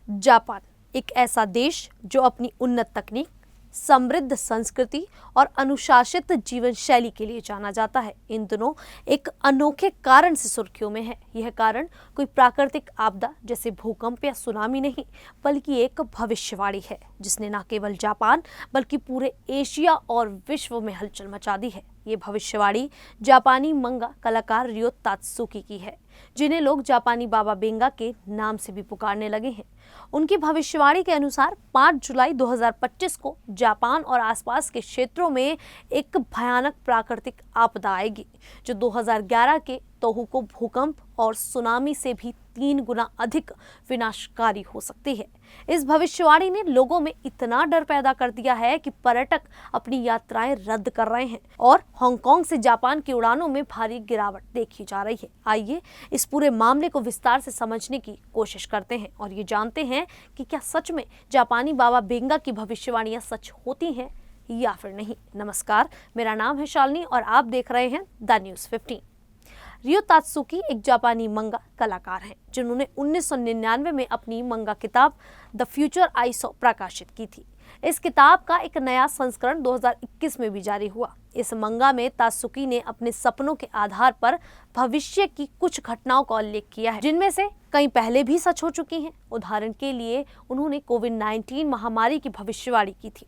Japan एक ऐसा देश जो अपनी उन्नत तकनीक, समृद्ध संस्कृति और अनुशासित जीवन शैली के लिए जाना जाता है। इन दिनों एक अनोखे कारण से सुर्खियों में है। यह कारण कोई प्राकृतिक आपदा जैसे भूकंप या सुनामी नहीं, बल्कि एक भविष्यवाणी है जिसने न केवल जापान बल्कि पूरे एशिया और विश्व में हलचल मचा दी है। ये भविष्यवाणी जापानी मंगा कलाकार रियो तात्सुकी की है, जिन्हें लोग जापानी बाबा बेंगा के नाम से भी पुकारने लगे हैं। उनकी भविष्यवाणी के अनुसार 5 जुलाई 2025 को जापान और आसपास के क्षेत्रों में एक भयानक प्राकृतिक आपदा आएगी, जो 2011 के तोहोकू भूकंप और सुनामी से भी 3 गुना अधिक विनाशकारी हो सकती है। इस भविष्यवाणी ने लोगों में इतना डर पैदा कर दिया है कि पर्यटक अपनी यात्राएं रद्द कर रहे हैं और हांगकांग से जापान की उड़ानों में भारी गिरावट देखी जा रही है। आइए इस पूरे मामले को विस्तार से समझने की कोशिश करते हैं और ये जानते हैं कि क्या सच में जापानी बाबा बेंगा की भविष्यवाणियां सच होती हैं या फिर नहीं। नमस्कार, मेरा नाम है शालिनी और आप देख रहे हैं द न्यूज़ 15। रियो तात्सुकी एक जापानी मंगा कलाकार हैं, जिन्होंने 1999 में अपनी मंगा किताब द फ्यूचर आई सॉ प्रकाशित की थी। इस किताब का एक नया संस्करण 2021 में भी जारी हुआ। इस मंगा में तात्सुकी ने अपने सपनों के आधार पर भविष्य की कुछ घटनाओं का उल्लेख किया है, जिनमें से कई पहले भी सच हो चुकी हैं। उदाहरण के लिए उन्होंने कोविड-19 महामारी की भविष्यवाणी की थी,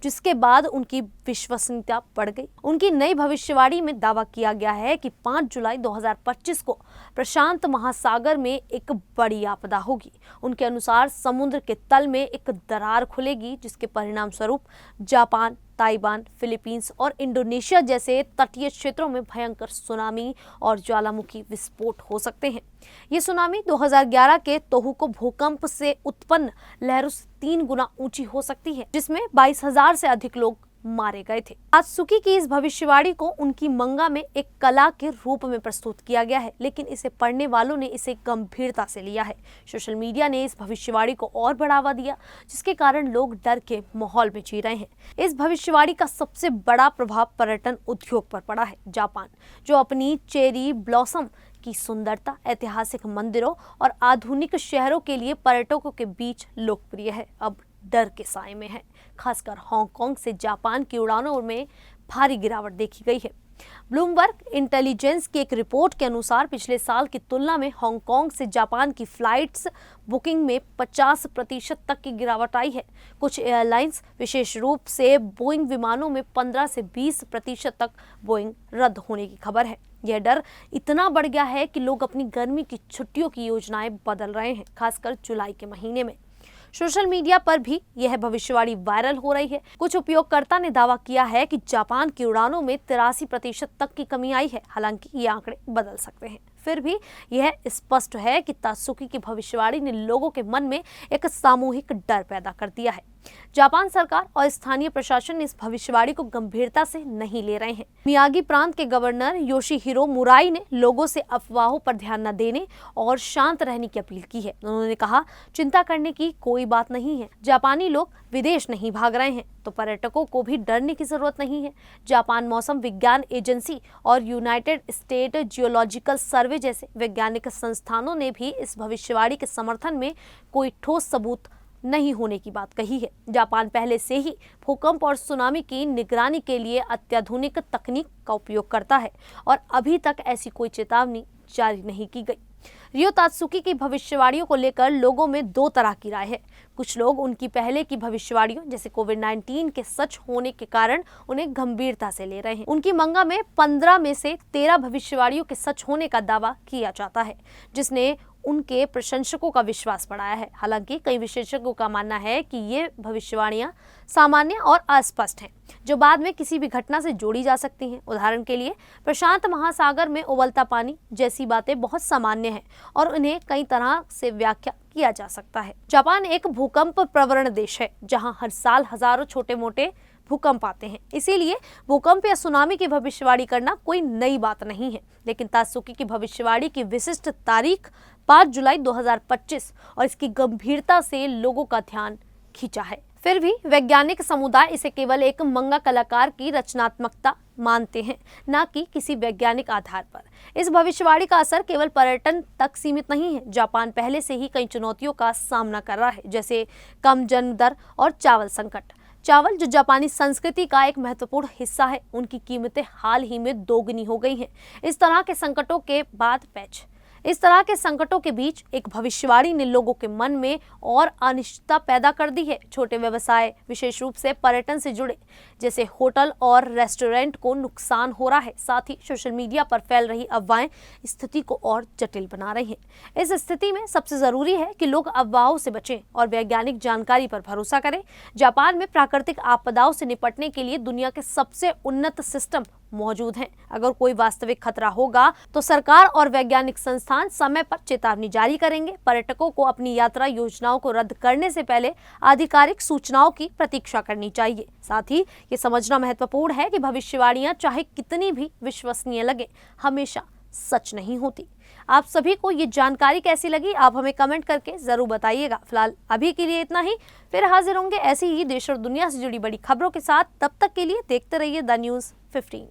जिसके बाद उनकी विश्वसनीयता बढ़ गई। उनकी नई भविष्यवाणी में दावा किया गया है कि 5 जुलाई 2025 को प्रशांत महासागर में एक बड़ी आपदा होगी। उनके अनुसार समुद्र के तल में एक दरार खुलेगी, जिसके परिणाम स्वरूप जापान, ताइवान, फिलीपींस और इंडोनेशिया जैसे तटीय क्षेत्रों में भयंकर सुनामी और ज्वालामुखी विस्फोट हो सकते हैं। ये सुनामी 2011 के तोहोकू भूकंप से उत्पन्न लहरों से 3 गुना ऊंची हो सकती है, जिसमें 22,000 से अधिक लोग मारे गए थे। तात्सुकी की इस भविष्यवाणी को उनकी मंगा में एक कला के रूप में प्रस्तुत किया गया है, लेकिन इसे पढ़ने वालों ने इसे गंभीरता से लिया है। सोशल मीडिया ने इस भविष्यवाणी को और बढ़ावा दिया, जिसके कारण लोग डर के माहौल में जी रहे हैं। इस भविष्यवाणी का सबसे बड़ा प्रभाव पर्यटन उद्योग पर पड़ा है। जापान, जो अपनी चेरी ब्लॉसम की सुंदरता, ऐतिहासिक मंदिरों और आधुनिक शहरों के लिए पर्यटकों के बीच लोकप्रिय है, अब डर के साए में है। खासकर हांगकांग से जापान की उड़ानों में भारी गिरावट देखी गई है। ब्लूमबर्ग इंटेलिजेंस की एक रिपोर्ट के अनुसार पिछले साल की तुलना में हांगकांग से जापान की फ्लाइट्स बुकिंग में 50% तक की गिरावट आई है। कुछ एयरलाइंस, विशेष रूप से बोइंग विमानों में 15 से 20% तक बोइंग रद्द होने की खबर है। यह डर इतना बढ़ गया है कि लोग अपनी गर्मी की छुट्टियों की योजनाएं बदल रहे हैं, खासकर जुलाई के महीने में। सोशल मीडिया पर भी यह भविष्यवाणी वायरल हो रही है। कुछ उपयोगकर्ता ने दावा किया है कि जापान की उड़ानों में 83% तक की कमी आई है। हालांकि ये आंकड़े बदल सकते हैं, फिर भी यह स्पष्ट है कि तात्सुकी की भविष्यवाणी ने लोगों के मन में एक सामूहिक डर पैदा कर दिया है। जापान सरकार और स्थानीय प्रशासन इस भविष्यवाणी को गंभीरता से नहीं ले रहे हैं। मियागी प्रांत के गवर्नर योशिहिरो मुराई ने लोगों से अफवाहों पर ध्यान न देने और शांत रहने की अपील की है। उन्होंने कहा, चिंता करने की कोई बात नहीं है। जापानी लोग विदेश नहीं भाग रहे हैं, तो पर्यटकों को भी डरने की जरूरत नहीं है। जापान मौसम विज्ञान एजेंसी और यूनाइटेड स्टेट जियोलॉजिकल सर्वे जैसे वैज्ञानिक संस्थानों ने भी इस भविष्यवाणी के समर्थन में कोई ठोस सबूत नहीं होने की बात कही है। जापान पहले से ही भूकंप और सुनामी की निगरानी के लिए अत्याधुनिक तकनीक का उपयोग करता है और अभी तक ऐसी कोई चेतावनी जारी नहीं की गई। रियो तात्सुकी की भविष्यवाणियों को लेकर लोगों में 2 तरह की राय है। कुछ लोग उनकी पहले की भविष्यवाणियों जैसे कोविड-19 के सच होने के कारण उन्हें गंभीरता से ले रहे हैं। उनकी मंगा में 15 में से 13 भविष्यवाणियों के सच होने का दावा किया जाता है, जिसने उनके प्रशंसकों का विश्वास बढ़ाया है। हालांकि कई विशेषज्ञों का मानना है कि ये भविष्यवाणियां सामान्य और अस्पष्ट हैं, जो बाद में किसी भी घटना से जोड़ी जा सकती हैं। उदाहरण के लिए, प्रशांत महासागर में उबलता पानी जैसी बातें बहुत सामान्य हैं और उन्हें कई तरह से व्याख्या किया जा सकता है। जापान एक भूकंप प्रवण देश है, जहां हर साल हजारों छोटे मोटे भूकंप आते हैं। इसीलिए भूकंप या सुनामी की भविष्यवाणी करना कोई नई बात नहीं है। लेकिन तात्सुकी की भविष्यवाणी की विशिष्ट तारीख 5 जुलाई 2025 और इसकी गंभीरता से लोगों का ध्यान खींचा है। फिर भी वैज्ञानिक समुदाय इसे केवल एक मंगा कलाकार की रचनात्मकता मानते हैं, न कि किसी वैज्ञानिक आधार पर। इस भविष्यवाणी का असर केवल पर्यटन तक सीमित नहीं है। जापान पहले से ही कई चुनौतियों का सामना कर रहा है, जैसे कम जन्म दर और चावल संकट। चावल, जो जापानी संस्कृति का एक महत्वपूर्ण हिस्सा है, उनकी कीमतें हाल ही में दोगुनी हो गई हैं। इस तरह के संकटों के बीच एक भविष्यवाणी ने लोगों के मन में और अनिश्चितता पैदा कर दी है। छोटे व्यवसाय, विशेष रूप से पर्यटन से जुड़े, जैसे होटल और रेस्टोरेंट, को नुकसान हो रहा है। साथ ही सोशल मीडिया पर फैल रही अफवाहें स्थिति को और जटिल बना रही हैं। इस स्थिति में सबसे जरूरी है कि लोग अफवाहों से बचें और वैज्ञानिक जानकारी पर भरोसा करें। जापान में प्राकृतिक आपदाओं से निपटने के लिए दुनिया के सबसे उन्नत सिस्टम मौजूद हैं। अगर कोई वास्तविक खतरा होगा तो सरकार और वैज्ञानिक संस्थान समय पर चेतावनी जारी करेंगे। पर्यटकों को अपनी यात्रा योजनाओं को रद्द करने से पहले आधिकारिक सूचनाओं की प्रतीक्षा करनी चाहिए। साथ ही ये समझना महत्वपूर्ण है कि भविष्यवाणियां चाहे कितनी भी विश्वसनीय लगे, हमेशा सच नहीं होती। आप सभी को ये जानकारी कैसी लगी, आप हमें कमेंट करके जरूर बताइएगा। फिलहाल अभी के लिए इतना ही, फिर हाजिर होंगे ऐसी ही देश और दुनिया से जुड़ी बड़ी खबरों के साथ। तब तक के लिए देखते रहिए द न्यूज़ 15।